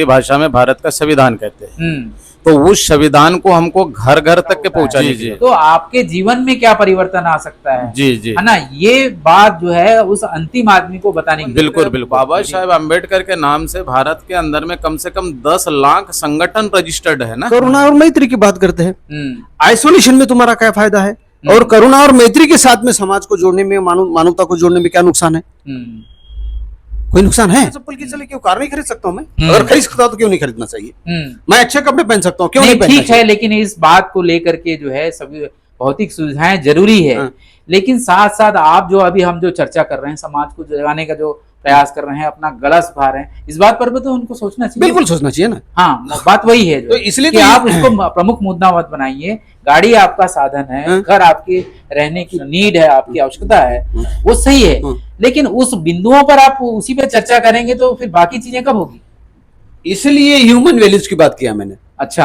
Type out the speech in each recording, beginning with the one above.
भाषा में भारत का संविधान कहते हैं। तो उस संविधान को हमको घर घर तक के पहुंचाने की। तो आपके जीवन में क्या परिवर्तन आ सकता है? जी जी, है ना, ये बात जो है उस अंतिम आदमी को बताने की। बिल्कुल बिल्कुल। बाबा साहेब अम्बेडकर के नाम से भारत के अंदर में कम से कम 10 लाख संगठन रजिस्टर्ड है ना। करुणा और मैत्री की बात करते हैं, आइसोलेशन में तुम्हारा क्या फायदा है, और करुणा और मैत्री के साथ में समाज को जोड़ने में, मानवता को जोड़ने में क्या नुकसान है? कोई नुकसान है? चप्पल की चले क्यों कार नहीं खरीद सकता हूँ मैं? अगर खरीद सकता हूँ तो क्यों नहीं खरीदना चाहिए? मैं अच्छे कपड़े पहन सकता हूँ, क्यों नहीं पहनना ठीक है, लेकिन इस बात को लेकर के जो है सभी भौतिक सुविधाएं जरूरी है, लेकिन साथ साथ आप जो अभी हम जो चर्चा कर रहे हैं, समाज को जगाने का जो प्रयास कर रहे हैं, अपना गला सुखा रहे हैं, इस बात पर भी तो उनको सोचना चाहिए। बिल्कुल सोचना चाहिए ना। हाँ, बात वही है तो इसलिए कि आप उसको प्रमुख मुद्दा मत बनाइए। गाड़ी आपका साधन है, घर आपके रहने की नीड है, आपकी आवश्यकता है, वो सही है, लेकिन उस बिंदुओं पर आप उसी पे चर्चा करेंगे तो फिर बाकी चीजें कब होगी? इसलिए ह्यूमन वैल्यूज की बात किया मैंने। अच्छा,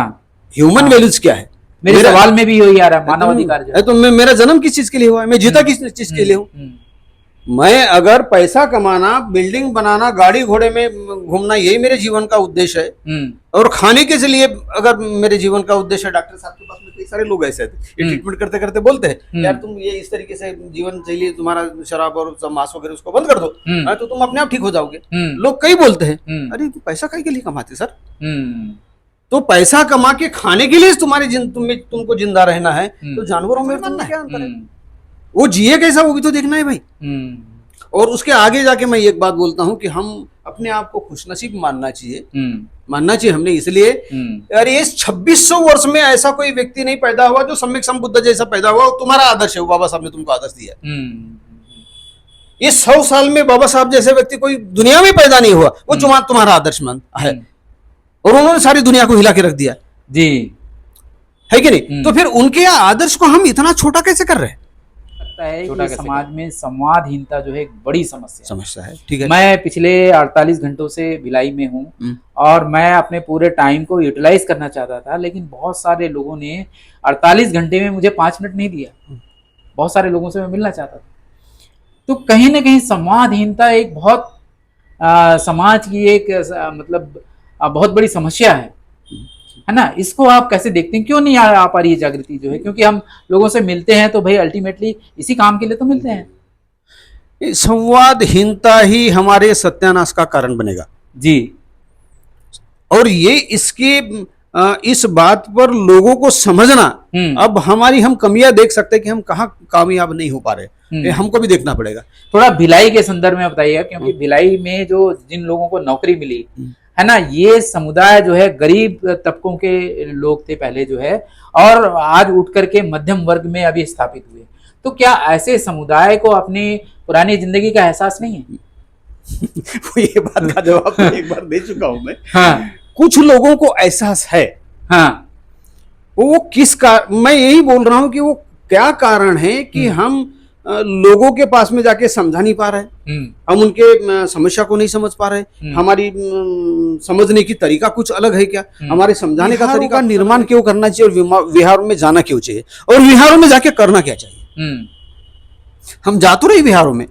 ह्यूमन वैल्यूज क्या है? मेरे सवाल में भी यही आ रहा है, मानव अधिकार जो है। तो मेरा जन्म किस चीज के लिए हुआ है? मैं जीता किस चीज के लिए हूँ? मैं अगर पैसा कमाना, बिल्डिंग बनाना, गाड़ी घोड़े में घूमना, यही मेरे जीवन का उद्देश्य है, और खाने के लिए अगर मेरे जीवन का उद्देश्य है, डॉक्टर साहब के पास में कई सारे लोग ऐसे थे, ये ट्रीटमेंट करते करते बोलते हैं यार तुम ये इस तरीके से जीवन शैली, तुम्हारा शराब और मांस वगैरह उसको बंद कर दो, तो तुम अपने आप ठीक हो जाओगे। लोग कई बोलते हैं अरे पैसा काहे के लिए कमाते सर? तो पैसा कमा के खाने के लिए तुम्हारे तुमको जिंदा रहना है, तो जानवरों में क्या अंतर है? वो जिए कैसा वो भी तो देखना है भाई। और उसके आगे जाके मैं एक बात बोलता हूं कि हम अपने आप को खुशनसीब मानना चाहिए हमने, इसलिए अरे इस 2600 वर्ष में ऐसा कोई व्यक्ति नहीं पैदा हुआ जो सम्यक संबुद्ध जैसा पैदा हुआ। तुम्हारा आदर्श है, बाबा साहब ने तुमको आदर्श दिया। इस 100 साल में बाबा साहब जैसे व्यक्ति कोई दुनिया में पैदा नहीं हुआ, वो तुम्हारा आदर्शमंद है, और उन्होंने सारी दुनिया को हिला के रख दिया जी, है कि नहीं? तो फिर उनके आदर्श को हम इतना छोटा कैसे कर रहे हैं? है कि समाज में संवादहीनता जो है एक बड़ी समस्या है। ठीक है, मैं पिछले 48 घंटों से भिलाई में हूँ और मैं अपने पूरे टाइम को यूटिलाइज करना चाहता था, लेकिन बहुत सारे लोगों ने 48 घंटे में मुझे 5 मिनट नहीं दिया। बहुत सारे लोगों से मैं मिलना चाहता था। तो कहीं ना कहीं संवादहीनता एक बहुत समाज की एक मतलब बहुत बड़ी समस्या है ना। इसको आप कैसे देखते हैं? क्यों नहीं आ पा रही है जागृति जो है? क्योंकि हम लोगों से मिलते हैं तो भाई अल्टीमेटली इसी काम के लिए तो मिलते हैं। संवादहीनता ही हमारे सत्यानाश का कारण बनेगा जी। और ये इसके इस बात पर लोगों को समझना, अब हम कमियां देख सकते हैं कि हम कहाँ कामयाब नहीं हो पा रहे, हमको भी देखना पड़ेगा। थोड़ा भिलाई के संदर्भ में बताइएगा, क्योंकि भिलाई में जो जिन लोगों को नौकरी मिली है ना, ये समुदाय जो है गरीब तबकों के लोग थे पहले जो है, और आज उठ करके मध्यम वर्ग में अभी स्थापित हुए। तो क्या ऐसे समुदाय को अपनी पुरानी जिंदगी का एहसास नहीं है? ये बात का जवाब तो एक बार दे चुका हूं मैं। हाँ, कुछ लोगों को एहसास है। हाँ, वो मैं यही बोल रहा हूं कि वो क्या कारण है कि हम लोगों के पास में जाके समझा नहीं पा रहे, हम उनके समस्या को नहीं समझ पा रहे। हमारी समझने की तरीका कुछ अलग है क्या? हमारे समझाने का तरीका, निर्माण क्यों करना चाहिए, और विहारों में जाना क्यों चाहिए, और विहारों में जाके करना क्या चाहिए? हम जा तो रहे विहारों में,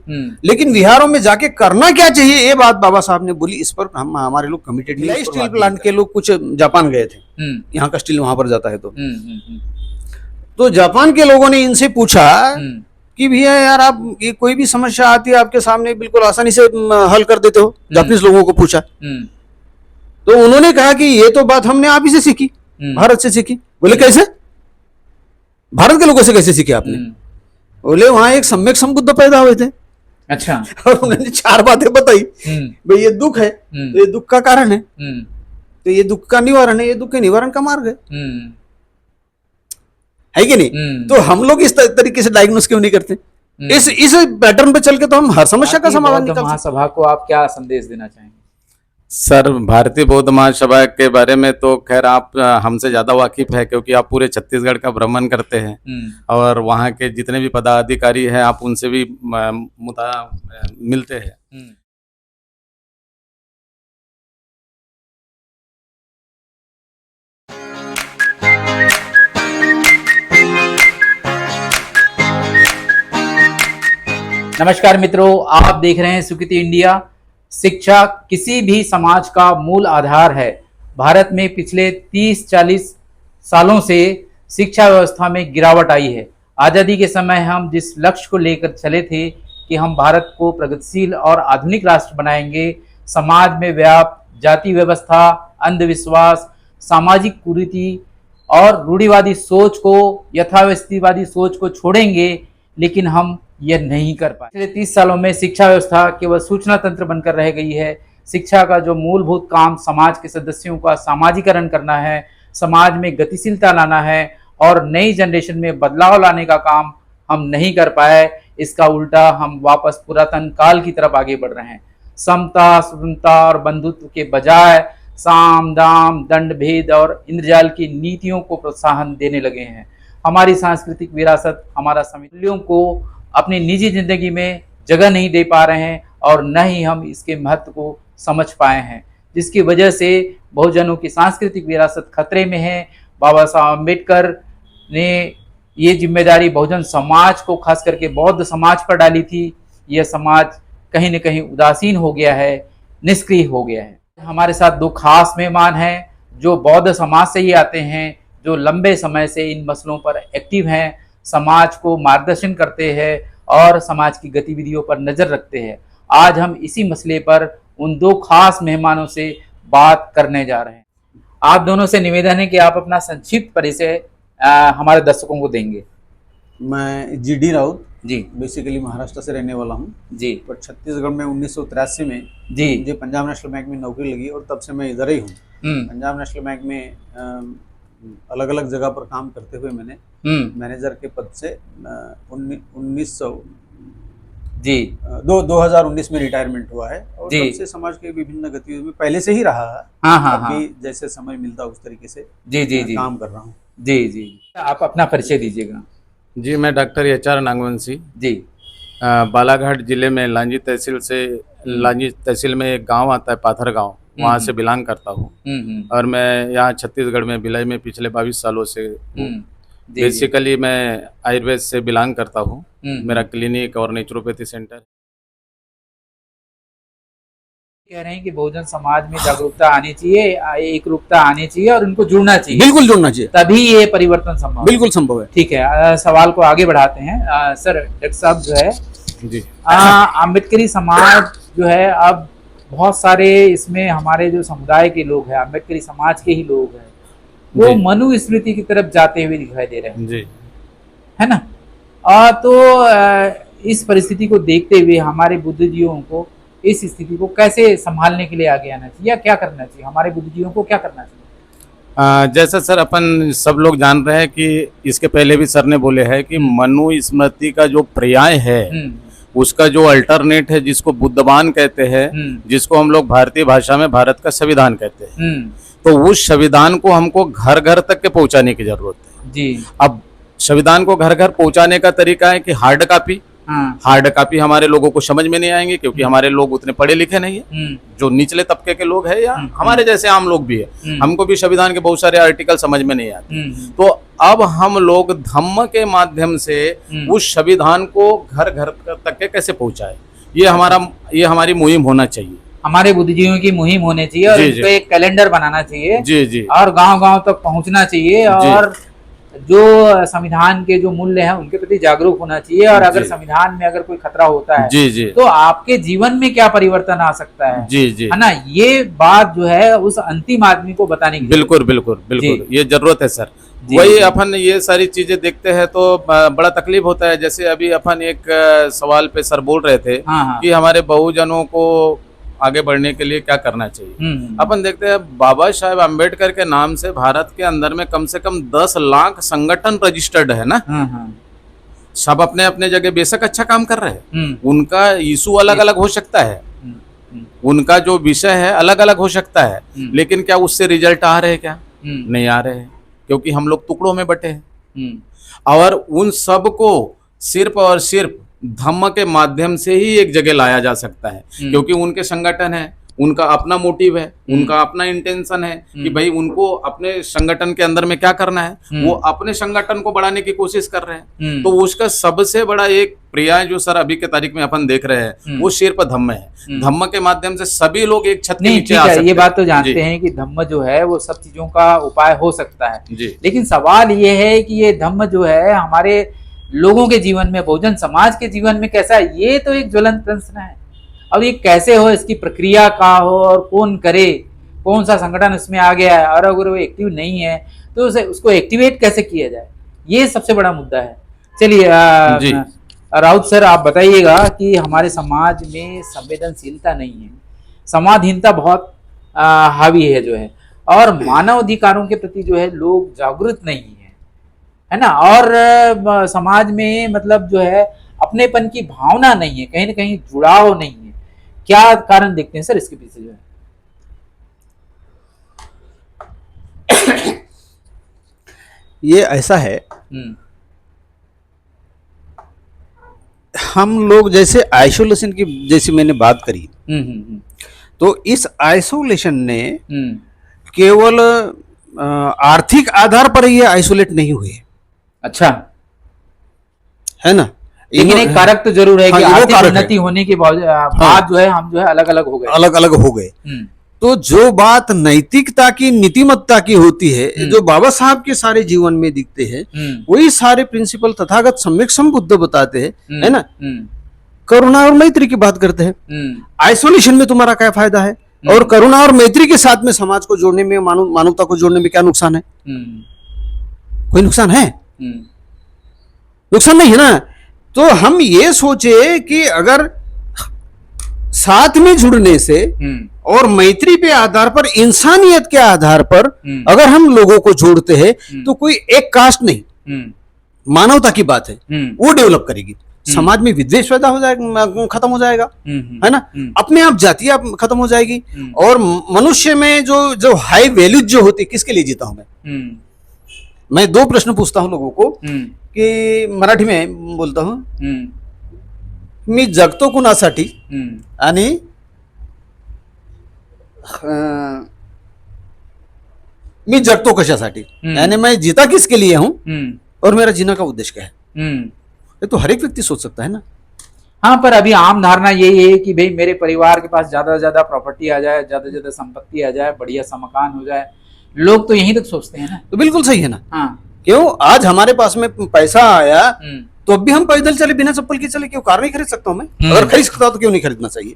लेकिन विहारों में जाके करना क्या चाहिए, ये बात बाबा साहब ने बोली। इस पर हमारे लोग कमिटेड हैं। स्टील प्लांट के लोग कुछ जापान गए थे, यहाँ का स्टील वहां पर जाता है, तो जापान के लोगों ने इनसे पूछा कि भैया यार आप ये कोई भी समस्या आती है आपके सामने बिल्कुल आसानी से हल कर देते हो? जापानीज लोगों को पूछा, तो उन्होंने कहा कि ये तो बात हमने आप ही से सीखी, भारत से सीखी। बोले कैसे? भारत के लोगों से कैसे सीखे आपने? बोले वहां एक सम्यक संबुद्ध पैदा हुए थे। अच्छा। और उन्होंने 4 बातें बताई। भाई ये दुख है, तो ये दुख का कारण है, तो ये दुख का निवारण है, ये दुख के निवारण का मार्ग है कि नहीं? तो हम लोग इस तरीके से डायग्नोस क्यों नहीं करते? इस पैटर्न पे चल के तो हम हर समस्या का समाधान निकाल सकते हैं। महासभा को आप क्या संदेश देना चाहेंगे? सर, भारतीय बौद्ध महासभा के बारे में तो खैर आप हमसे ज्यादा वाकिफ है, क्योंकि आप पूरे छत्तीसगढ़ का भ्रमण करते हैं और वहाँ के जितने भी पदाधिकारी हैं आप उनसे भी मिलते हैं। नमस्कार मित्रों, आप देख रहे हैं सुकृति इंडिया। शिक्षा किसी भी समाज का मूल आधार है। भारत में पिछले 30-40 सालों से शिक्षा व्यवस्था में गिरावट आई है। आज़ादी के समय हम जिस लक्ष्य को लेकर चले थे कि हम भारत को प्रगतिशील और आधुनिक राष्ट्र बनाएंगे, समाज में व्याप्त जाति व्यवस्था, अंधविश्वास, सामाजिक कुरीति और रूढ़िवादी सोच को, यथावस्थितिवादी सोच को छोड़ेंगे, लेकिन हम यह नहीं कर पाए। पिछले 30 सालों में शिक्षा व्यवस्था केवल सूचना तंत्र बनकर रह गई है। शिक्षा का जो मूलभूत काम समाज के सदस्यों का सामाजिकरण करना है, समाज में गतिशीलता लाना है और नई जनरेशन में बदलाव लाने का काम हम नहीं कर पाए। इसका उल्टा हम वापस पुरातन काल की तरफ आगे बढ़ रहे हैं। समता, स्वतंत्रता और बंधुत्व के बजाय साम, दाम, दंड, भेद और इंद्रजाल की नीतियों को प्रोत्साहन देने लगे हैं। हमारी सांस्कृतिक विरासत, हमारा मूल्यों को अपनी निजी जिंदगी में जगह नहीं दे पा रहे हैं और न ही हम इसके महत्व को समझ पाए हैं, जिसकी वजह से बहुजनों की सांस्कृतिक विरासत खतरे में है। बाबा साहब अम्बेडकर ने ये जिम्मेदारी बहुजन समाज को, खास करके बौद्ध समाज पर डाली थी। यह समाज कहीं न कहीं उदासीन हो गया है, निष्क्रिय हो गया है। हमारे साथ दो खास मेहमान हैं जो बौद्ध समाज से ही आते हैं, जो लंबे समय से इन मसलों पर एक्टिव हैं, समाज को मार्गदर्शन करते हैं और समाज की गतिविधियों पर नज़र रखते हैं। आज हम इसी मसले पर उन दो खास मेहमानों से बात करने जा रहे हैं। आप दोनों से निवेदन है कि आप अपना संक्षिप्त परिचय हमारे दर्शकों को देंगे। मैं जीडी राउत जी बेसिकली महाराष्ट्र से रहने वाला हूँ जी पर छत्तीसगढ़ में 1983 में जी मुझे पंजाब नेशनल बैंक में नौकरी लगी और तब से मैं इधर ही हूँ। पंजाब नेशनल बैंक में अलग अलग जगह पर काम करते हुए मैंने मैनेजर के पद से 2019 में रिटायरमेंट हुआ है और तब से समाज के विभिन्न गतिविधियों में पहले से ही रहा है। अभी जैसे समय मिलता उस तरीके से काम कर रहा हूँ। जी जी, आप अपना परिचय दीजिएगा। जी, मैं डॉक्टर एच.आर. नागवंशी जी बालाघाट जिले में लांजी तहसील में एक गांव आता है पाथर गांव, वहाँ से बिलोंग करता हूँ और मैं यहाँ छत्तीसगढ़ में भिलाई में पिछले 22 सालों से बेसिकली मैं आयुर्वेद से बिलोंग करता हूँ। मेरा क्लिनिक और नेचुरोपैथी सेंटर। कह रहे हैं कि बहुजन समाज में जागरूकता आनी चाहिए, एकरूपता आनी चाहिए और उनको जुड़ना चाहिए। बिल्कुल जुड़ना चाहिए, तभी ये परिवर्तन संभव। बिल्कुल संभव है। ठीक है, सवाल को आगे बढ़ाते हैं। सर, डॉक्टर साहब जो है जी अम्बेडकरी समाज जो है, अब बहुत सारे इसमें हमारे जो समुदाय के लोग हैं, अम्बेडकरी समाज के ही लोग हैं, वो मनुस्मृति की तरफ जाते हुए दिखाई दे रहे हैं जी, है ना। तो इस परिस्थिति को देखते हुए हमारे बुद्धिजीवियों को इस स्थिति को कैसे संभालने के लिए आगे आना चाहिए या क्या करना चाहिए? हमारे बुद्धिजीवियों को क्या करना चाहिए? जैसा सर अपन सब लोग जान रहे हैं कि इसके पहले भी सर ने बोले हैं कि मनुस्मृति का जो पर्याय है उसका जो अल्टरनेट है, जिसको बुद्धबान कहते हैं, जिसको हम लोग भारतीय भाषा में भारत का संविधान कहते हैं, तो उस संविधान को हमको घर घर तक के पहुंचाने की जरूरत है जी। अब संविधान को घर घर पहुंचाने का तरीका है कि हार्ड कॉपी हमारे लोगों को समझ में नहीं आएंगे क्योंकि हमारे लोग उतने पढ़े लिखे नहीं है, जो निचले तबके के लोग हैं या हमारे जैसे आम लोग भी है, हमको भी संविधान के बहुत सारे आर्टिकल समझ में नहीं आते। तो अब हम लोग धम्म के माध्यम से उस संविधान को घर घर तक के कैसे पहुंचाए, ये हमारी मुहिम होना चाहिए। हमारे बुद्धिजीवियों की मुहिम होनी चाहिए और इस पे एक कैलेंडर बनाना चाहिए जी जी, और गांव-गांव तक पहुंचना चाहिए और जो संविधान के जो मूल्य हैं उनके प्रति जागरूक होना चाहिए। और अगर संविधान में अगर कोई खतरा होता है जी जी, तो आपके जीवन में क्या परिवर्तन आ सकता है जी जी, है ना, ये बात जो है उस अंतिम आदमी को बताने की बिल्कुल बिल्कुल बिल्कुल ये जरूरत है सर। वही अपन ये सारी चीजें देखते हैं तो बड़ा तकलीफ होता है। जैसे अभी अपन एक सवाल पे सर बोल रहे थे कि हमारे बहुजनों को आगे बढ़ने के लिए क्या करना चाहिए। अपन देखते हैं बाबा साहेब अम्बेडकर के नाम से भारत के अंदर में कम से कम 10 लाख संगठन रजिस्टर्ड है ना। सब अपने अपने जगह बेशक अच्छा काम कर रहे हैं, उनका इशू अलग अलग हो सकता है, उनका जो विषय है अलग अलग हो सकता है, लेकिन क्या उससे रिजल्ट आ रहे हैं? क्या नहीं आ रहे हैं, क्योंकि हम लोग टुकड़ों में बटे हैं। और उन सब को सिर्फ और सिर्फ धम्म के माध्यम से ही एक जगह लाया जा सकता है, क्योंकि उनके संगठन है, उनका अपना मोटिव है, उनका अपना इंटेंशन है कि भाई उनको अपने संगठन के अंदर में क्या करना है, वो अपने संगठन को बढ़ाने की कोशिश कर रहे हैं। तो उसका सबसे बड़ा एक पर्याय जो सर अभी के तारीख में अपन देख रहे हैं वो शेरपा धम्म है। धम्म के माध्यम से सभी लोग एक छत के नीचे आ सकते हैं। ये बात तो जानते हैं कि धम्म जो है वो सब चीजों का उपाय हो सकता है, लेकिन सवाल ये है कि ये धम्म जो है हमारे लोगों के जीवन में, बहुजन समाज के जीवन में कैसा है, ये तो एक ज्वलंत प्रश्न है। अब ये कैसे हो, इसकी प्रक्रिया का हो और कौन करे, कौन सा संगठन इसमें आ गया है, और अगर वो एक्टिव नहीं है तो उसको एक्टिवेट कैसे किया जाए, ये सबसे बड़ा मुद्दा है। चलिए राउत सर, आप बताइएगा कि हमारे समाज में संवेदनशीलता नहीं है, संवादहीनता बहुत हावी है जो है, और मानव अधिकारों के प्रति जो है लोग जागरूक नहीं है ना, और समाज में मतलब जो है अपनेपन की भावना नहीं है, कहीं ना कहीं जुड़ाव नहीं है। क्या कारण देखते हैं सर इसके पीछे जो है? ये ऐसा है, हम लोग जैसे आइसोलेशन की जैसे मैंने बात करी, तो इस आइसोलेशन ने केवल आर्थिक आधार पर ये आइसोलेट नहीं हुए। अच्छा है ना, लेकिन एक कारक तो जरूर है कि आर्थिक उन्नति होने के बाद जो है हम जो है अलग अलग हो गए। तो जो बात नैतिकता की, नीतिमत्ता की होती है, जो बाबा साहब के सारे जीवन में दिखते हैं, वही सारे प्रिंसिपल तथागत सम्यक संबुद्ध बताते हैं, है ना। करुणा और मैत्री की बात करते हैं। आइसोलेशन में तुम्हारा क्या फायदा है, और करुणा और मैत्री के साथ में समाज को जोड़ने में, मानवता को जोड़ने में क्या नुकसान है? कोई नुकसान है? नुकसान नहीं है ना। तो हम ये सोचे कि अगर साथ में जुड़ने से और मैत्री पे आधार पर, इंसानियत के आधार पर अगर हम लोगों को जोड़ते हैं, तो कोई एक कास्ट नहीं, मानवता की बात है, वो डेवलप करेगी। समाज में विद्वेष पैदा हो जाएगा, खत्म हो जाएगा, है ना। अपने आप जातियां खत्म हो जाएगी, और मनुष्य में जो हाई वैल्यूज जो होती, किसके लिए जीता हूं मैं 2 प्रश्न पूछता हूं लोगों को, की मराठी में बोलता हूं, मी जगतो कुणासाठी आणि मी जगतो कशासाठी, यानी मैं जीता किसके लिए हूं और मेरा जीना का उद्देश्य क्या है। ये तो हर एक व्यक्ति सोच सकता है ना। हाँ, पर अभी आम धारणा यही है कि भाई मेरे परिवार के पास ज्यादा से ज्यादा प्रॉपर्टी आ जाए, ज्यादा से ज्यादा संपत्ति आ जाए, बढ़िया सा मकान हो जाए, लोग तो यहीं तक सोचते हैं ना। तो बिल्कुल सही है ना। हाँ, क्यों आज हमारे पास में पैसा आया तो अब भी हम पैदल चले, बिना चप्पल के चले, क्यों कार नहीं खरीद सकता हूं मैं? अगर खरीद सकता हूं तो क्यों नहीं खरीदना चाहिए?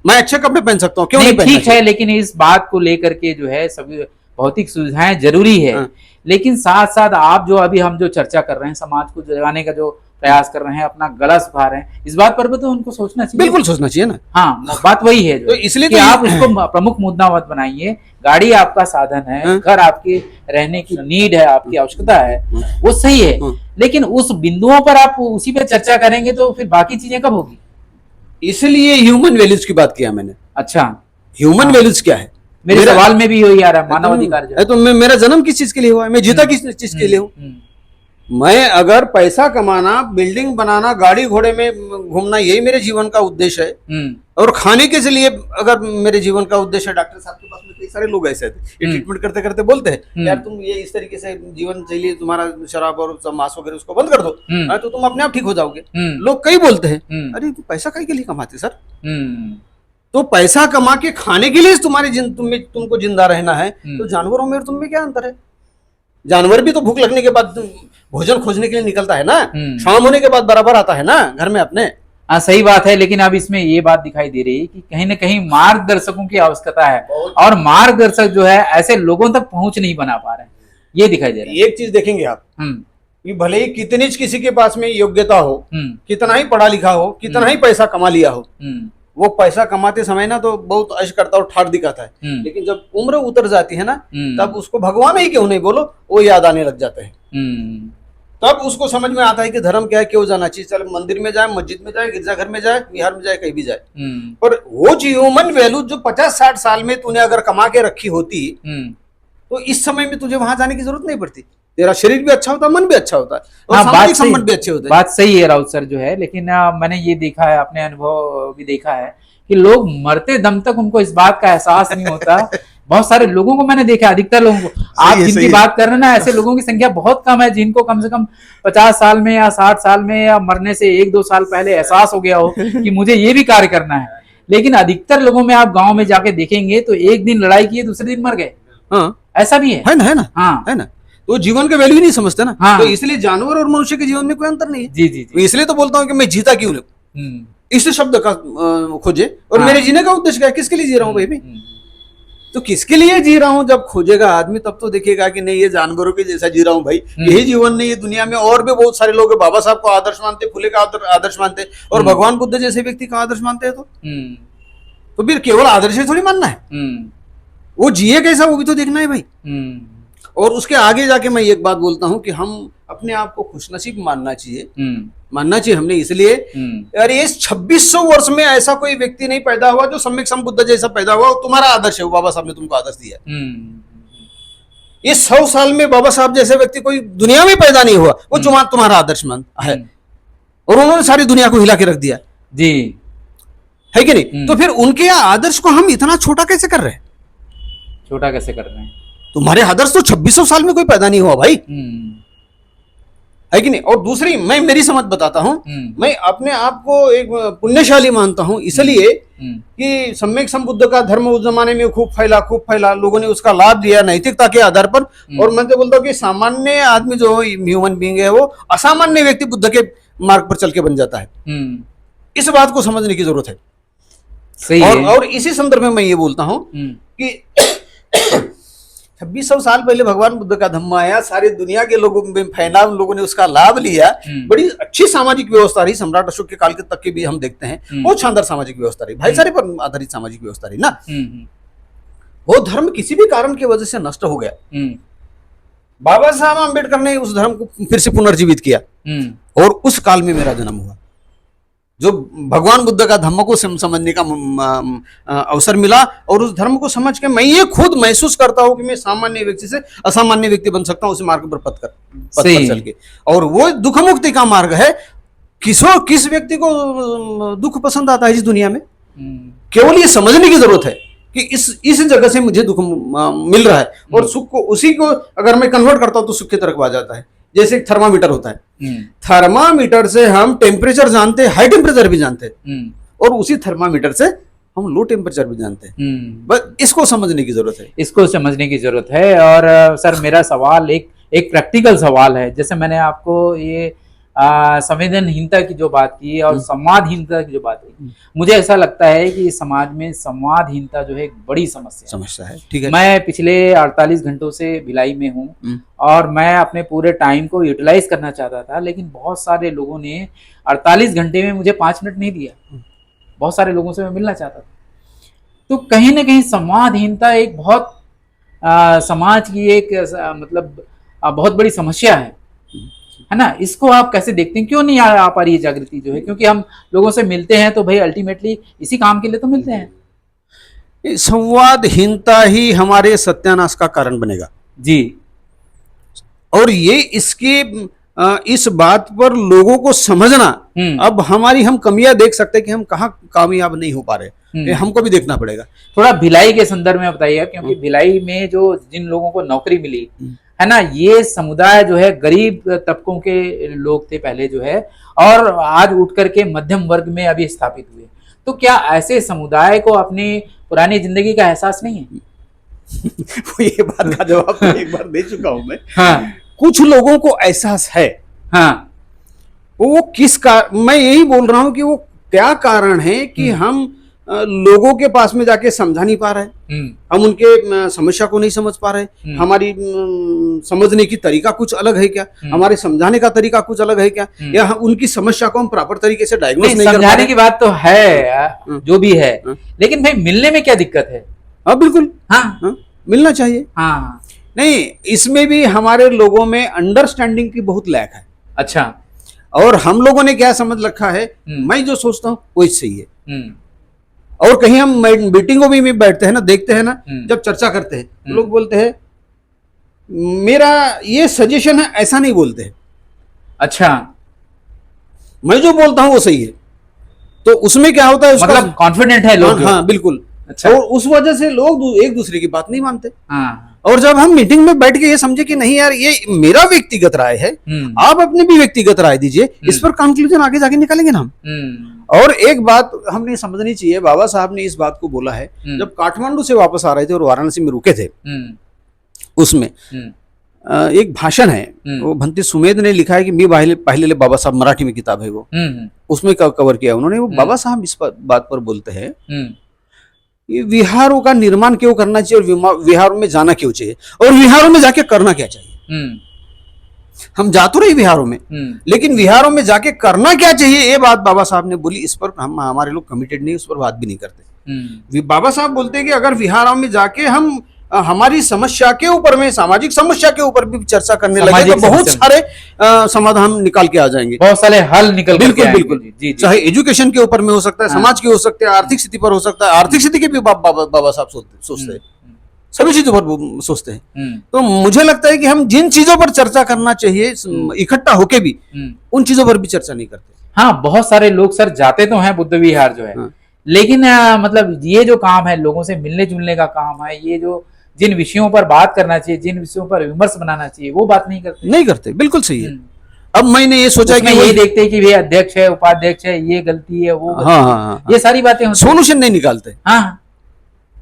मैं अच्छे कपड़े पहन सकता हूं, क्यों नहीं पहनना? ठीक है, लेकिन इस बात को लेकर के जो है सभी भौतिक सुविधाएं जरूरी है, लेकिन साथ साथ आप जो अभी हम जो चर्चा कर रहे हैं, समाज को जगाने का जो प्रयास कर रहे हैं, अपना गला सुखा रहे हैं, इस बात पर भी तो उनको सोचना चाहिए। बिल्कुल सोचना चाहिए ना। हाँ, बात वही है तो इसलिए कि आप उसको प्रमुख मुद्दा मत बनाइए। गाड़ी आपका साधन है, घर आपके रहने की नीड है, आपकी आवश्यकता है, वो सही है, लेकिन उस बिंदुओं पर आप उसी पे चर्चा करेंगे तो फिर बाकी चीजें कब होगी? इसलिए ह्यूमन वैल्यूज की बात किया मैंने। अच्छा, ह्यूमन वैल्यूज क्या है? मेरे सवाल में भी यही आ रहा है, मानव अधिकार। तो मेरा जन्म किस चीज के लिए हुआ है? मैं जीता किस चीज के लिए हूँ? मैं अगर पैसा कमाना, बिल्डिंग बनाना, गाड़ी घोड़े में घूमना, यही मेरे जीवन का उद्देश्य है, और खाने के लिए अगर मेरे जीवन का उद्देश्य है, डॉक्टर साहब के पास में कई सारे लोग ऐसे हैं, ये ट्रीटमेंट करते करते बोलते हैं यार तुम ये इस तरीके से जीवन शैली, तुम्हारा शराब और मांस वगैरह उसको बंद कर दो, तो तुम अपने आप ठीक हो जाओगे। लोग कई बोलते हैं अरे तुम पैसा काहे के लिए कमाते सर? तो पैसा कमा के खाने के लिए तुम्हारे तुमको जिंदा रहना है, तो जानवरों में और तुम में क्या अंतर है? जानवर भी तो भूख लगने के बाद भोजन खोजने के लिए निकलता है ना, शाम होने के बाद बराबर आता है ना घर में अपने। हाँ, सही बात है, लेकिन अब इसमें ये बात दिखाई दे रही है कि कहीं ना कहीं मार्गदर्शकों की आवश्यकता है, और मार्गदर्शक जो है ऐसे लोगों तक पहुंच नहीं बना पा रहे हैं, ये दिखाई दे रहा है। एक चीज देखेंगे आप कि भले ही कितनी किसी के पास में योग्यता हो, कितना ही पढ़ा लिखा हो, कितना ही पैसा कमा लिया हो, वो पैसा कमाते समय ना तो बहुत अश करता और ठाट दिखाता है, लेकिन जब उम्र उतर जाती है ना, तब उसको भगवान ही क्यों नहीं बोलो, वो याद आने लग जाते हैं। तब उसको समझ में आता है कि धर्म क्या है, क्यों जाना चाहिए। चल मंदिर में जाए, मस्जिद में जाए, गिरजाघर में जाए, बिहार में जाए, कहीं भी जाए, पर वो जो ह्यूमन वैल्यू जो 50-60 साल में तूने अगर कमा के रखी होती, तो इस समय में तुझे वहां जाने की जरूरत नहीं पड़ती। तेरा शरीर भी अच्छा होता है, मन भी अच्छा होता है, और सामाजिक संबंध भी अच्छे होते हैं। बात सही है राउत सर जो है, लेकिन मैंने ये देखा है, अपने अनुभव भी देखा है कि लोग मरते दम तक उनको इस बात का एहसास नहीं होता। बहुत सारे लोगों को मैंने देखा, अधिकतर लोगों को, आप जिनकी बात कर रहे हैं ना, ऐसे लोगों की संख्या बहुत कम है जिनको कम से कम 50 साल में या 60 साल में या मरने से 1-2 साल पहले एहसास हो गया हो कि मुझे ये भी कार्य करना है। लेकिन अधिकतर लोगों में आप गांव में जाके देखेंगे तो एक दिन लड़ाई किए दूसरे दिन मर गए। हाँ, ऐसा भी है ना। हाँ, है ना। तो जीवन का वैल्यू नहीं समझते ना। हाँ। तो इसलिए जानवर और मनुष्य के जीवन में कोई अंतर नहीं है। जी जी जी। इसलिए तो बोलता हूँ कि मैं जीता क्यों नहीं, इस शब्द का खोजे। और मेरे जीने का उद्देश्य क्या है, किसके लिए जी रहा हूँ भाई? तो किसके लिए जी रहा हूँ जब खोजेगा आदमी, तब तो देखेगा कि नहीं, ये जानवरों के जैसा जी रहा हूँ भाई, यही जीवन नहीं है। दुनिया में और भी बहुत सारे लोग बाबा साहब को आदर्श मानते, फुले का आदर्श मानते, और भगवान बुद्ध जैसे व्यक्ति का आदर्श मानते हैं। तो फिर केवल आदर्श थोड़ी मानना है, वो जिए कैसा वो भी तो देखना है भाई। और उसके आगे जाके मैं एक बात बोलता हूँ कि हम अपने आप को खुशनसीब मानना चाहिए हमने, इसलिए यार ये 2600 वर्ष में ऐसा कोई व्यक्ति नहीं पैदा हुआ जो सम्यक संबुद्ध जैसा पैदा हुआ। तुम्हारा आदर्श है, वो बाबा साहब ने तुमको आदर्श दिया। ये 100 साल में बाबा साहब जैसे व्यक्ति कोई दुनिया में पैदा नहीं हुआ, वो तुम्हारा आदर्श मान है। और उन्होंने सारी दुनिया को हिला के रख दिया जी, है कि नहीं? तो फिर उनके आदर्श को हम इतना छोटा कैसे कर रहे हैं? छोटा कैसे कर रहे हैं? तुम्हारे आदर्श तो 2600 साल में कोई पैदा नहीं हुआ भाई, है कि नहीं? और दूसरी, मैं मेरी समझ बताता हूं, मैं अपने आप को एक पुण्यशाली मानता हूं इसलिए कि सम्यक संबुद्ध का धर्म उस जमाने में खूब फैला, लोगों ने उसका लाभ लिया नैतिकता के आधार पर। और मैं तो बोलता हूं कि सामान्य आदमी जो ह्यूमन बीइंग है, वो असामान्य व्यक्ति बुद्ध के मार्ग पर चल के बन जाता है। इस बात को समझने की जरूरत है। सही और इसी संदर्भ में मैं ये बोलता हूं कि 2600 साल पहले भगवान बुद्ध का धम्म आया, सारी दुनिया के लोगों में फैला, उन लोगों ने उसका लाभ लिया। बड़ी अच्छी सामाजिक व्यवस्था रही, सम्राट अशोक के काल के तक के भी हम देखते हैं, बहुत शानदार सामाजिक व्यवस्था रही, भाईचारे पर आधारित सामाजिक व्यवस्था रही ना। वो धर्म किसी भी कारण की वजह से नष्ट हो गया। बाबा साहब अम्बेडकर ने उस धर्म को फिर से पुनर्जीवित किया, और उस काल में मेरा जन्म हुआ, जो भगवान बुद्ध का धम्म को समझने का अवसर मिला। और उस धर्म को समझ के मैं ये खुद महसूस करता हूँ कि मैं सामान्य व्यक्ति से असामान्य व्यक्ति बन सकता हूँ, उस मार्ग पर पथ पर चल के। और वो दुख मुक्ति का मार्ग है। किस व्यक्ति को दुख पसंद आता है इस दुनिया में? केवल ये समझने की जरूरत है कि इस जगह से मुझे दुख मिल रहा है, और सुख को, उसी को अगर मैं कन्वर्ट करता हूँ तो सुख की तरफ आ जाता है। जैसे एक थर्मामीटर होता है, थर्मामीटर से हम टेम्परेचर जानते हैं, हाई टेम्परेचर भी जानते हैं, और उसी थर्मामीटर से हम लो टेम्परेचर भी जानते हैं। बस इसको समझने की जरूरत है, इसको समझने की जरूरत है। और सर, मेरा सवाल एक प्रैक्टिकल सवाल है। जैसे मैंने आपको ये संवेदनहीनता की जो बात की और संवादहीनता की जो बात की, मुझे ऐसा लगता है कि समाज में संवादहीनता जो है एक बड़ी समस्या है। ठीक है, मैं पिछले 48 घंटों से भिलाई में हूँ, और मैं अपने पूरे टाइम को यूटिलाइज करना चाहता था, लेकिन बहुत सारे लोगों ने 48 घंटे में मुझे 5 मिनट नहीं दिया। बहुत सारे लोगों से मैं मिलना चाहता था। तो कहीं ना कहीं संवादहीनता एक बहुत समाज की एक मतलब बहुत बड़ी समस्या है ना। इसको आप कैसे देखते हैं? क्यों नहीं आ पा रही है जागृति जो है? क्योंकि हम लोगों से मिलते हैं तो भाई अल्टीमेटली इसी काम के लिए तो मिलते हैं। संवादहीनता ही हमारे सत्यानाश का कारण बनेगा जी। और ये इसकी इस बात पर लोगों को समझना, अब हम कमियां देख सकते हैं कि हम कहाँ कामयाब नहीं हो पा रहे, हमको भी देखना पड़ेगा। थोड़ा भिलाई के संदर्भ में बताइए, क्योंकि भिलाई में जो जिन लोगों को नौकरी मिली है ना, ये समुदाय जो है गरीब तबकों के लोग थे पहले जो है, और आज उठ करके मध्यम वर्ग में अभी स्थापित हुए। तो क्या ऐसे समुदाय को अपनी पुरानी जिंदगी का एहसास नहीं है? ये बात का जवाब तो एक बार दे चुका हूं मैं। हाँ, कुछ लोगों को एहसास है। हाँ, वो मैं यही बोल रहा हूं कि वो क्या कारण है कि हम लोगों के पास में जाके समझा नहीं पा रहे, हम उनके समस्या को नहीं समझ पा रहे। हमारी समझने की तरीका कुछ अलग है क्या? हमारे समझाने का तरीका कुछ अलग है क्या? या उनकी समस्या को हम प्रॉपर तरीके से डायग्नोस नहीं कर पा रहे? समझाने की बात तो है, जो भी है, लेकिन भाई मिलने में क्या दिक्कत है? हाँ बिल्कुल, हाँ, मिलना चाहिए। हाँ, नहीं, इसमें भी हमारे लोगों में अंडरस्टैंडिंग की बहुत लैक है। अच्छा। और हम लोगों ने क्या समझ रखा है, मैं जो सोचता हूँ वही सही है। और कहीं हम मीटिंगों में बैठते हैं ना, देखते हैं ना, जब चर्चा करते हैं तो लोग बोलते हैं मेरा ये सजेशन है, ऐसा नहीं बोलते हैं। अच्छा, मैं जो बोलता हूं वो सही है। तो उसमें क्या होता है उसका मतलब कॉन्फिडेंट है लोग। हाँ बिल्कुल। अच्छा। और उस वजह से लोग एक दूसरे की बात नहीं मानते। हाँ। और जब हम मीटिंग में बैठ के ये समझे कि नहीं यार ये मेरा व्यक्तिगत राय है, आप अपनी भी व्यक्तिगत राय दीजिए, इस पर कंक्लूजन आगे जाके निकालेंगे ना हम। और एक बात हमने समझनी चाहिए, बाबा साहब ने इस बात को बोला है जब काठमांडू से वापस आ रहे थे और वाराणसी में रुके थे, उसमें एक भाषण है, वो भंती सुमेध ने लिखा है कि मी पहले बाबा साहब, मराठी में किताब है वो, उसमें कवर किया उन्होंने। वो बाबा साहब इस बात पर बोलते हैं ये विहारों का निर्माण क्यों करना चाहिए और विहारों में जाना क्यों चाहिए, और विहारों में जाके करना क्या चाहिए। हम जा तो रहे विहारों में, लेकिन विहारों में जाके करना क्या चाहिए, ये बात बाबा साहब ने बोली। इस पर हमारे लोग कमिटेड नहीं, उस पर बात भी नहीं करते। बाबा साहब बोलते हैं कि अगर विहारों में जाके हम हमारी समस्या के ऊपर में, सामाजिक समस्या के ऊपर भी चर्चा करने लगे तो बहुत सारे समाधान निकाल के आ जाएंगे, बहुत सारे हल निकल बिल्कुल बिल्कुल। चाहे एजुकेशन के ऊपर में हो सकता है, समाज के हो सकते हैं, आर्थिक स्थिति पर हो सकता है। आर्थिक स्थिति के भी बाबा साहब सोचते हैं, सभी चीजों पर सोचते हैं। तो मुझे लगता है कि हम जिन चीजों पर चर्चा करना चाहिए इकट्ठा होके भी, उन चीजों पर भी चर्चा नहीं करते। हाँ, बहुत सारे लोग सर जाते तो हैं बुद्ध विहार जो है, लेकिन मतलब ये जो काम है लोगों से मिलने जुलने का काम है, ये जो जिन विषयों पर बात करना चाहिए, जिन विषयों पर विमर्श बनाना चाहिए, वो बात नहीं करते। बिल्कुल सही है। अब मैंने ये सोचा कि ये देखते हैं कि ये अध्यक्ष है, उपाध्यक्ष है, ये गलती है, वो हाँ, ये सारी बातें सोल्यूशन नहीं निकालते। हाँ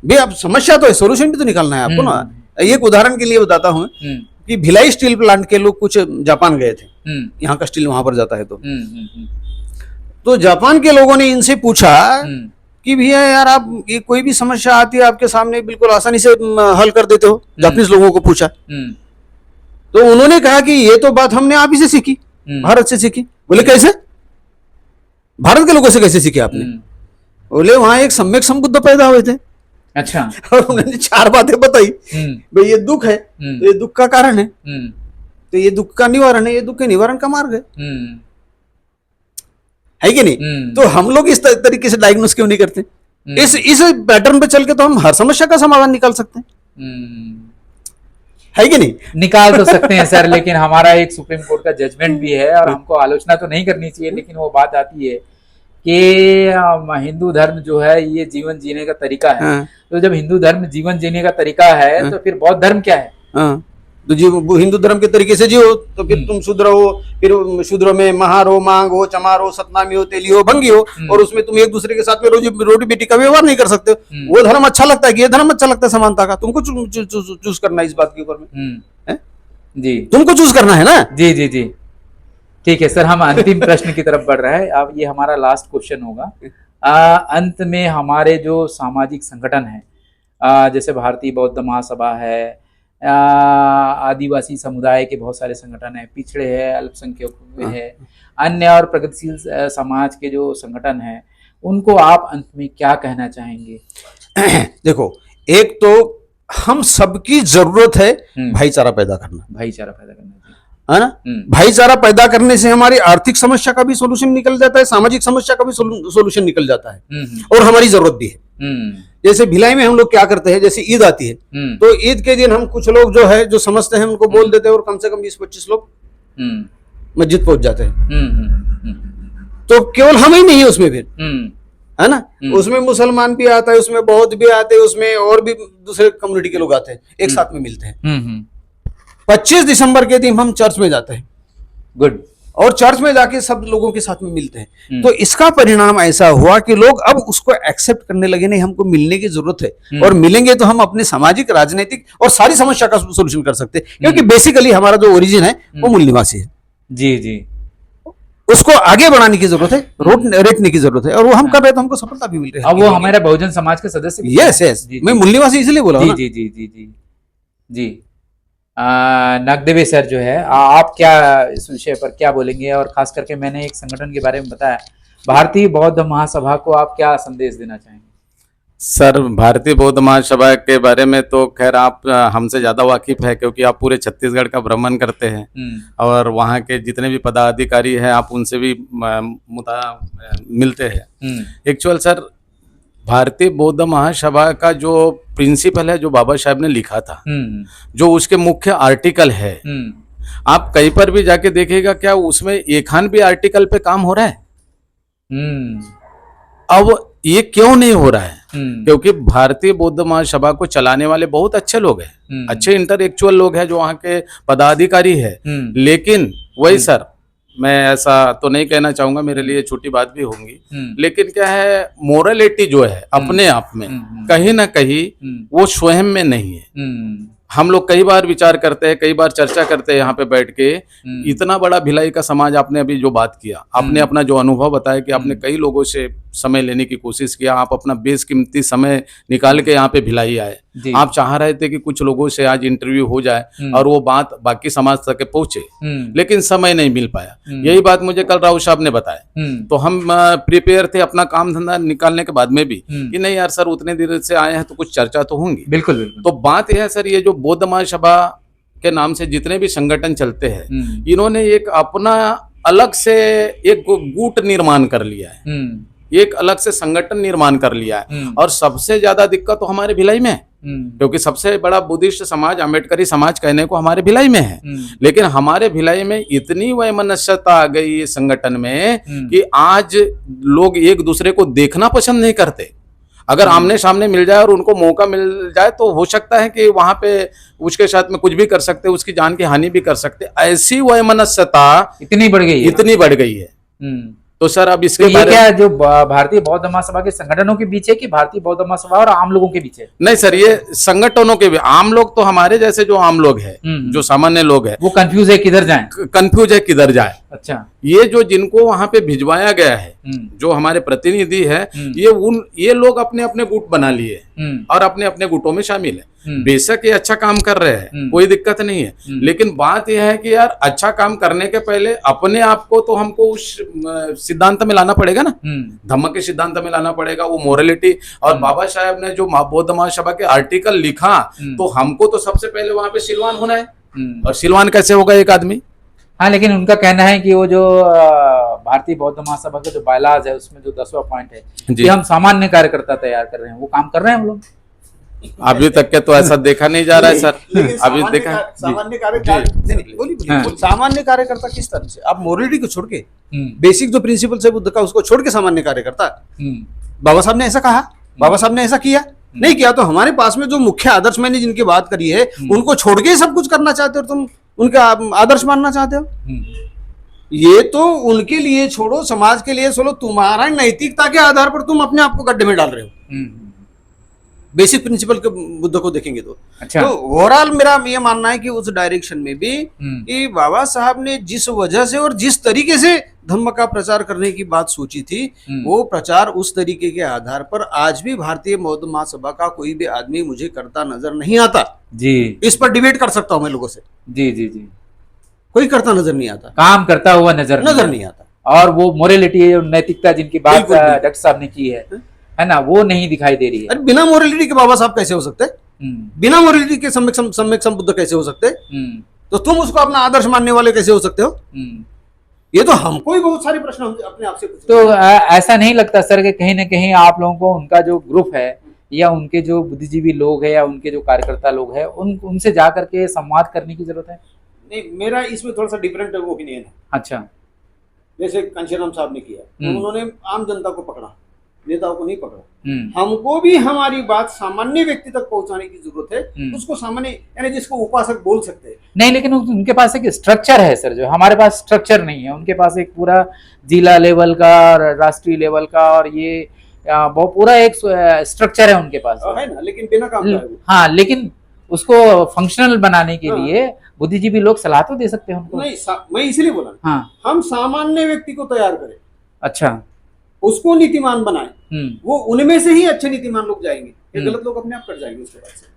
भाई अब समस्या तो है, सोल्यूशन भी तो निकालना है आपको ना। एक उदाहरण के लिए बताता हूँ कि भिलाई स्टील प्लांट के लोग कुछ जापान गए थे, यहाँ का स्टील वहां पर जाता है, तो जापान के लोगों ने इनसे पूछा कि भैया यार आप ये कोई भी समस्या आती है आपके सामने बिल्कुल आसानी से हल कर देते हो। जापानीज लोगों को पूछा तो उन्होंने कहा कि ये तो बात हमने आप ही से सीखी, भारत से सीखी। बोले कैसे? भारत के लोगों से कैसे सीखे आपने? बोले वहां एक सम्यक संबुद्ध पैदा हुए थे। अच्छा। और उन्होंने 4 बातें बताई। भाई ये दुख है तो ये दुख का कारण है, तो ये दुख का निवारण है, ये दुख के निवारण का मार्ग है कि नहीं? तो हम लोग इस तरीके से डायग्नोस क्यों नहीं करते? इस पैटर्न पे चल के तो हम हर समस्या का समाधान निकाल सकते हैं, है कि नहीं? निकाल तो सकते हैं सर, लेकिन हमारा एक सुप्रीम कोर्ट का जजमेंट भी है और हमको आलोचना तो नहीं करनी चाहिए, लेकिन वो बात आती है कि हिंदू धर्म जो है ये जीवन जीने का तरीका है। तो जब हिंदू धर्म जीवन जीने का तरीका है तो फिर बौद्ध धर्म क्या है? तो जी हिंदू धर्म के तरीके से जियो, तो फिर तुम शूद्र हो, फिर शूद्रों में महार हो, मांग हो, चमार हो, सतनामी हो, तेली हो, भंगी हो, और उसमें तुम एक दूसरे के साथ में रोटी बेटी का व्यवहार नहीं कर सकते हो। वो धर्म अच्छा लगता है कि ये धर्म अच्छा लगता है समानता का? तुमको चूज करना है इस बात के ऊपर में जी, तुमको चूज करना है ना। जी जी जी ठीक है सर, हम अंतिम प्रश्न की तरफ बढ़ रहे हैं। अब ये हमारा लास्ट क्वेश्चन होगा। अंत में हमारे जो सामाजिक संगठन है, जैसे भारतीय बौद्ध महासभा है, आदिवासी समुदाय के बहुत सारे संगठन है, पिछड़े है, अल्पसंख्यक है, अन्य और प्रगतिशील समाज के जो संगठन है, उनको आप अंत में क्या कहना चाहेंगे? देखो, एक तो हम सबकी जरूरत है भाईचारा पैदा करना, है ना। भाईचारा पैदा करने से हमारी आर्थिक समस्या का भी सोल्यूशन निकल जाता है, सामाजिक समस्या का भी सोल्यूशन निकल जाता है, और हमारी जरूरत भी है। जैसे भिलाई में हम लोग क्या करते हैं, जैसे ईद आती है तो ईद के दिन हम कुछ लोग जो है जो समझते हैं उनको बोल देते हैं, और कम से कम 20-25 लोग मस्जिद पहुंच जाते हैं। तो केवल हम ही नहीं है उसमें, फिर है ना, उसमें मुसलमान भी आता है, उसमें बौद्ध भी आते हैं, उसमें और भी दूसरे कम्युनिटी के लोग आते हैं, एक साथ में मिलते हैं। 25 दिसंबर के दिन हम चर्च में जाते हैं, गुड, और चर्च में जाके सब लोगों के साथ में मिलते हैं। तो इसका परिणाम ऐसा हुआ कि लोग अब उसको एक्सेप्ट करने लगे, नहीं हमको मिलने की जरूरत है, और मिलेंगे तो हम अपने सामाजिक, राजनीतिक और सारी समस्या का सोल्यूशन कर सकते हैं, क्योंकि बेसिकली हमारा जो ओरिजिन है वो मूल निवासी है। जी जी, उसको आगे बढ़ाने की जरूरत है, रेटने की जरूरत है, और वो हम कर रहे तो हमको सफलता भी मिल रही है। अब वो हमारे बहुजन समाज के सदस्य। यस यस, मैं मूल निवासी इसलिए बोला। जी जी जी जी जी जी। नगदेवे सर जो है, आप क्या इस विषय पर क्या बोलेंगे? और खास करके मैंने एक संगठन के बारे में बताया, भारतीय बौद्ध महासभा को आप क्या संदेश देना चाहेंगे? सर, भारतीय बौद्ध महासभा के बारे में तो खैर आप हमसे ज़्यादा वाकिफ है, क्योंकि आप पूरे छत्तीसगढ़ का भ्रमण करते हैं और वहाँ के जितने भी पदाधिकारी हैं आप उनसे भी मिलते हैं। एक्चुअल सर, भारतीय बौद्ध महासभा का जो प्रिंसिपल है, जो बाबा साहब ने लिखा था, जो उसके मुख्य आर्टिकल है, आप कहीं पर भी जाके देखिएगा, क्या उसमें एक भी आर्टिकल पे काम हो रहा है? अब ये क्यों नहीं हो रहा है? क्योंकि भारतीय बौद्ध महासभा को चलाने वाले बहुत अच्छे लोग हैं, अच्छे इंटेलेक्चुअल लोग हैं, जो वहाँ के पदाधिकारी है। लेकिन वही सर, मैं ऐसा तो नहीं कहना चाहूंगा, मेरे लिए छोटी बात भी होंगी, लेकिन क्या है, मोरलिटी जो है अपने आप में कहीं ना कहीं वो स्वयं में नहीं है। हम लोग कई बार विचार करते हैं, कई बार चर्चा करते हैं यहाँ पे बैठ के। इतना बड़ा भिलाई का समाज, आपने अभी जो बात किया, आपने अपना जो अनुभव बताया कि आपने कई लोगों से समय लेने की कोशिश किया, आप अपना बेशकीमती समय निकाल के यहाँ पे भिलाई आए। आप चाह रहे थे कि कुछ लोगों से आज इंटरव्यू हो जाए और वो बात बाकी समाज तक पहुंचे, लेकिन समय नहीं मिल पाया। यही बात मुझे कल राव साहब ने बताया, तो हम प्रिपेयर थे अपना काम धंधा निकालने के बाद में भी कि नहीं यार सर, उतने देर से आए हैं तो कुछ चर्चा तो होंगी। बिल्कुल बिल्कुल। तो बात यह है सर, ये जो बौद्ध महासभा के नाम से जितने भी संगठन चलते हैं, इन्होंने एक अपना अलग से एक गुट निर्माण कर लिया है, एक अलग से संगठन निर्माण कर लिया है। और सबसे ज्यादा दिक्कत तो हमारे भिलाई में है, क्योंकि सबसे बड़ा बुद्धिस्ट समाज, अम्बेडकरी समाज कहने को हमारे भिलाई में है। लेकिन हमारे भिलाई में इतनी वैमनस्यता आ गई इस संगठन में कि आज लोग एक दूसरे को देखना पसंद नहीं करते। अगर आमने सामने मिल जाए और उनको मौका मिल जाए तो हो सकता है कि वहां पे उसके साथ में कुछ भी कर सकते, उसकी जान की हानि भी कर सकते। ऐसी वैमनस्यता इतनी बढ़ गई है, इतनी बढ़ गई है। तो सर अब इसके तो ये क्या जो भारतीय बौद्ध महासभा के संगठनों के बीच है कि भारतीय बौद्ध महासभा और आम लोगों के बीच है? नहीं सर, ये संगठनों के भी, आम लोग तो हमारे जैसे जो आम लोग हैं, जो सामान्य लोग हैं, वो कंफ्यूज है किधर जाएं, कंफ्यूज है किधर जाए। अच्छा, ये जो जिनको वहां पे भिजवाया गया है, जो हमारे प्रतिनिधि है, ये लोग अपने अपने गुट बना लिए और अपने अपने गुटों में शामिल है। बेशक ये अच्छा काम कर रहे हैं, कोई दिक्कत नहीं है, लेकिन बात यह है कि यार अच्छा काम करने के पहले अपने आप को तो हमको उस सिद्धांत में लाना पड़ेगा ना, धम्म के सिद्धांत में लाना पड़ेगा, वो मोरलिटी। और बाबा साहब ने जो बौद्ध महासभा के आर्टिकल लिखा, तो हमको तो सबसे पहले वहां पे सिलवान होना है, और सिलवान कैसे होगा एक आदमी? हाँ, लेकिन उनका कहना है कि वो जो भारतीय बौद्ध महासभा का जो बायलाज है, उसमें जो 10वां पॉइंट है कि हम सामान्य कार्यकर्ता तैयार कर रहे हैं, वो काम कर रहे हैं हम लोग। अभी तक के तो ऐसा देखा नहीं जा रहा है सर। अभी देखा सामान्य कार्यकर्ता, सामान्य कार्यकर्ता किस तरह से? आप मोरलिटी को छोड़ के, बेसिक जो प्रिंसिपल है बुद्ध का, उसको छोड़ के सामान्य कार्यकर्ता। बाबा साहब ने ऐसा कहा, बाबा साहब ने ऐसा किया नहीं किया, तो हमारे पास में जो मुख्य आदर्श मैंने जिनकी बात करी है, उनको छोड़ के सब कुछ करना चाहते हो, तुम उनका आदर्श मानना चाहते हो? ये तो उनके लिए छोड़ो, समाज के लिए छोड़ो, तुम्हारा नैतिकता के आधार पर तुम अपने आप को गड्ढे में डाल रहे हो। बेसिक प्रिंसिपल के बुद्ध को देखेंगे तो। अच्छा। तो ओवरऑल मेरा ये मानना है कि उस डायरेक्शन में भी कि बाबा साहब ने जिस वजह से और जिस तरीके से धम्म का प्रचार करने की बात सोची थी, वो प्रचार उस तरीके के आधार पर आज भी भारतीय बौद्ध महासभा का कोई भी आदमी मुझे करता नजर नहीं आता जी। इस पर डिबेट कर सकता हूं मैं लोगों से, जी जी जी, कोई करता नजर नहीं आता, काम करता हुआ नजर नहीं आता। और वो मोरलिटी और नैतिकता जिनकी बात डॉक्टर साहब ने की है ना, वो नहीं दिखाई दे रही है। अरे बिना मोरलिटी के बाबा साहब कैसे हो सकते हैं? बिना मोरलिटी के सम्यक संबुद्ध कैसे हो सकते हैं? तो तुम उसको अपना आदर्श मानने वाले कैसे हो सकते हो? ये तो हमको ही बहुत सारे प्रश्न अपने आप से पूछते। तो ऐसा नहीं लगता सर कि कहीं ना कहीं आप लोगों को उनका जो ग्रुप है या उनके जो बुद्धिजीवी लोग है या उनके जो कार्यकर्ता लोग है, उनसे जा करके संवाद करने की जरूरत है? नहीं, मेरा इसमें थोड़ा सा डिफरेंट ओपिनियन है। अच्छा, जैसे कांशीराम साहब ने किया, तो उन्होंने आम जनता को पकड़ा, नेताओं को नहीं पकड़ा। हमको भी हमारी बात सामान्य व्यक्ति तक पहुंचाने की जरूरत है, उसको सामान्य यानी जिसको उपासक बोल सकते हैं। नहीं, लेकिन उनके पास एक स्ट्रक्चर है सर, जो हमारे पास स्ट्रक्चर नहीं है। उनके पास एक पूरा जिला लेवल का, राष्ट्रीय लेवल का, और ये बहुत पूरा एक स्ट्रक्चर है उनके पास, है ना, लेकिन बिना काम का है वो। हाँ, लेकिन उसको फंक्शनल बनाने के लिए बुद्धिजीवी लोग सलाह तो दे सकते हैं उनको। नहीं, मैं इसलिए बोला, हाँ, हम सामान्य व्यक्ति को तैयार करें, अच्छा, उसको नीतिमान बनाए, वो उनमें से ही अच्छे नीतिमान लोग जाएंगे, ये गलत लोग अपने आप कर जाएंगे उसके बाद से।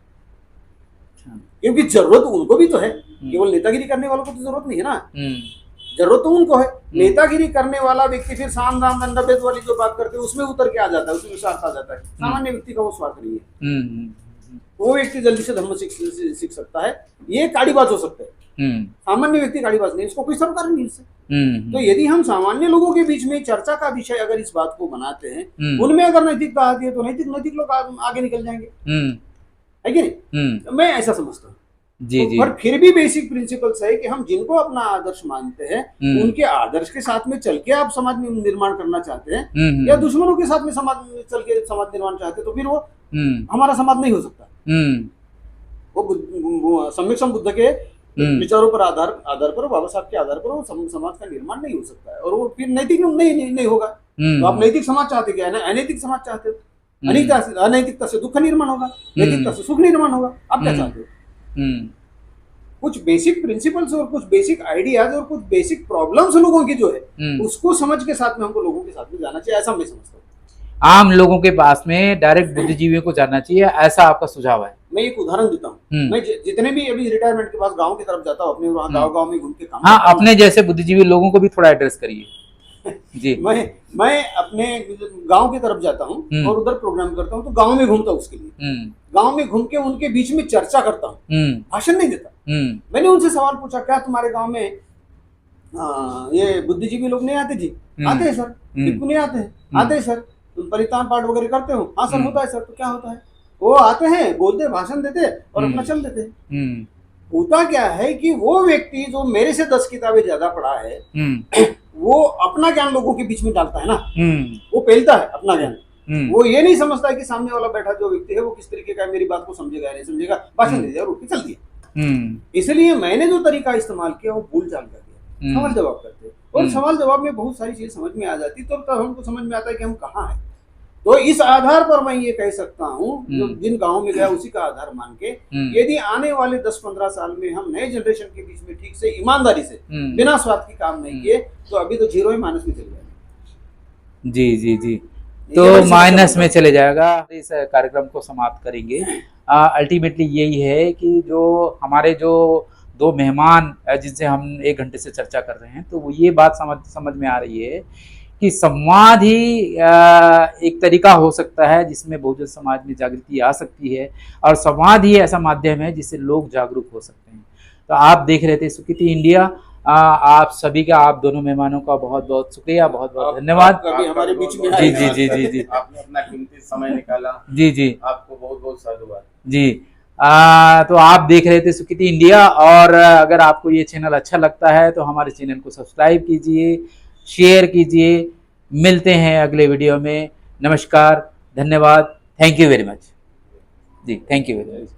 क्योंकि जरूरत उनको भी तो है, केवल नेतागिरी करने वालों को तो जरूरत नहीं है ना, जरूरत तो उनको है। नेतागिरी करने वाला व्यक्ति फिर साम दाम दंड भेद वाली जो बात करते हैं उसमें उतर के आ जाता है, उसमें स्वार्थ आ जाता है। सामान्य व्यक्ति का वो स्वार्थ नहीं है, वो व्यक्ति जल्दी से धर्म सीख सकता है, ये काड़ीबाज हो सकते हैं। सामान्य व्यक्ति काड़ीबाज नहीं, इसको कोई सरोकार नहीं इससे। तो यदि हम सामान्य लोगों के बीच में चर्चा का विषय अगर इस बात को बनाते हैं, उनमें अगर नैतिकता आती है तो नैतिक लोग आगे निकल जाएंगे, है कि नहीं? मैं ऐसा समझता हूँ। जी तो जी। पर फिर भी बेसिक प्रिंसिपल्स है कि हम जिनको अपना आदर्श मानते हैं उनके आदर्श के साथ में चल के आप समाज में निर्माण करना चाहते हैं या दुश्मनों के साथ में समाज में चल के समाज निर्माण चाहते हैं, तो फिर वो हमारा समाज नहीं हो सकता। वो सम्यक बुद्ध के विचारों पर आधार पर, बाबा साहब के आधार पर वो समाज का निर्माण नहीं हो सकता है, और वो फिर नैतिक नहीं होगा। तो आप नैतिक समाज चाहते क्या है, अनैतिक समाज चाहते हो? अनैतिकता से दुख का निर्माण होगा, नैतिकता से सुख निर्माण होगा। आप क्या चाहते हो? कुछ बेसिक प्रिंसिपल्स और कुछ बेसिक आइडियाज और कुछ बेसिक प्रॉब्लम्स लोगों की जो है उसको समझ के साथ में हमको लोगों के साथ में जाना चाहिए, ऐसा मैं समझता हूँ। आम लोगों के पास में डायरेक्ट बुद्धिजीवियों को जाना चाहिए, ऐसा आपका सुझाव है? मैं एक उदाहरण देता हूँ। मैं जितने भी अभी रिटायरमेंट के बाद गांव की तरफ जाता हूँ, अपने वहाँ गांव में घूम के काम। हाँ, अपने जैसे बुद्धिजीवी लोगों को भी थोड़ा एड्रेस करिए जी। मैं अपने गांव की तरफ जाता हूँ और उधर प्रोग्राम करता हूँ, तो गांव में घूमता हूँ। उसके लिए गांव में घूम के उनके बीच में चर्चा करता हूँ, भाषण नहीं देता। मैंने उनसे सवाल पूछा, क्या तुम्हारे गांव में ये बुद्धिजीवी लोग नहीं आते? जी आते हैं सर। टिप्पू नहीं आते हैं? आते हैं सर। तुम परितान पाठ वगैरह करते हो? हाँ सर होता है सर। तो क्या होता है? वो आते हैं, बोलते, भाषण देते और अपना चल देते हैं। होता क्या है कि वो व्यक्ति जो मेरे से 10 किताबें ज्यादा पढ़ा है वो अपना ज्ञान लोगों के बीच में डालता है ना, वो फैलता है अपना ज्ञान। वो ये नहीं समझता है कि सामने वाला बैठा जो व्यक्ति है वो किस तरीके का मेरी बात को समझेगा या नहीं समझेगा, भाषण दे दिया और उठ के चल दिया। इसलिए मैंने जो तरीका इस्तेमाल किया वो भूल चाल कर दिया, सवाल जवाब करते, और सवाल जवाब में बहुत सारी चीजें समझ में आ जाती, तो तब हमको समझ में आता है कि हम कहाँ हैं। तो इस आधार पर मैं ये कह सकता हूँ, जिन गाँव में गया उसी का आधार मान के, यदि आने वाले 10-15 साल में हम नए जनरेशन के बीच में ठीक से ईमानदारी से बिना स्वार्थ के काम नहीं किए तो अभी तो जीरो ही माइनस में चले जाएंगे। जी जी जी, तो माइनस में चले जाएगा। इस कार्यक्रम को समाप्त करेंगे। अल्टीमेटली यही है कि जो हमारे जो दो मेहमान जिनसे हम 1 घंटे से चर्चा कर रहे हैं, तो वो ये बात समझ में आ रही है कि संवाद ही एक तरीका हो सकता है जिसमें बहुजन समाज में जागृति आ सकती है, और संवाद ही ऐसा माध्यम है जिससे लोग जागरूक हो सकते हैं। तो आप देख रहे थे सुकृति इंडिया। आप सभी का, आप दोनों मेहमानों का बहुत बहुत शुक्रिया, बहुत बहुत धन्यवाद। हमारे बीच में जी जी जी जी जी, आपने अपना कीमती समय निकाला। जी जी, आपको बहुत बहुत साधुवाद जी। तो आप देख रहे थे सुकृति इंडिया, और अगर आपको ये चैनल अच्छा लगता है तो हमारे चैनल को सब्सक्राइब कीजिए, शेयर कीजिए। मिलते हैं अगले वीडियो में। नमस्कार, धन्यवाद, thank you very much ji, thank you very much.